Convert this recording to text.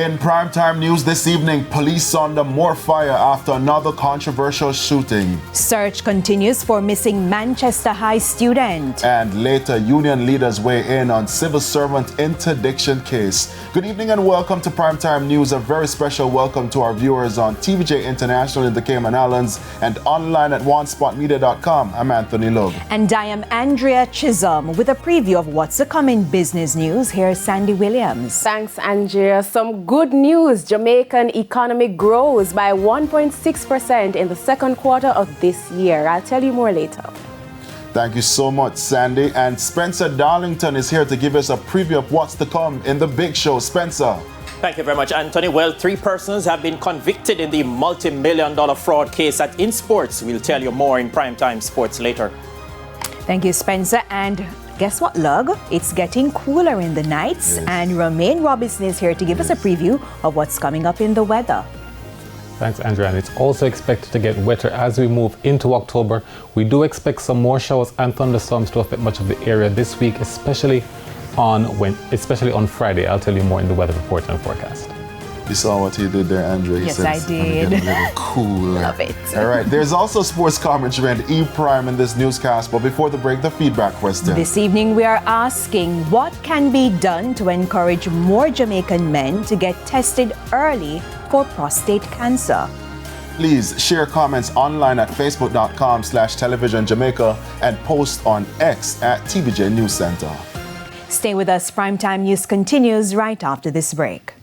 In primetime news this evening, police under more fire after another controversial shooting. Search continues for missing Manchester High student. And later, union leaders weigh in on civil servant interdiction case. Good evening and welcome to primetime news. A very special welcome to our viewers on TVJ International in the Cayman Islands and online at onespotmedia.com. I'm Anthony Logue. And I am Andrea Chisholm with a preview of what's to come in business news. Here's Sandy Williams. Thanks, Andrea. Some good news. Jamaican economy grows by 1.6% in the second quarter of this year. I'll tell you more later. Thank you so much, Sandy. And Spencer Darlington is here to give us a preview of what's to come in the big show. Spencer. Thank you very much, Anthony. Well, 3 persons have been convicted in the multi-million-dollar fraud case at InSports. We'll tell you more in Primetime Sports later. Thank you, Spencer. And guess what, Lug? It's getting cooler in the nights, and Romaine Robinson is here to give us a preview of what's coming up in the weather. Thanks, Andrea. And it's also expected to get wetter as we move into October. We do expect some more showers and thunderstorms to affect much of the area this week, especially on Friday. I'll tell you more in the weather report and forecast. You saw what he did there, Andrea. Yes, I did. Get a little cooler. Love it. All right. There's also sports commentary and E-Prime in this newscast. But before the break, the feedback question. This evening, we are asking what can be done to encourage more Jamaican men to get tested early for prostate cancer. Please share comments online at facebook.com/televisionjamaica and post on X at TVJ News Center. Stay with us. Primetime News continues right after this break.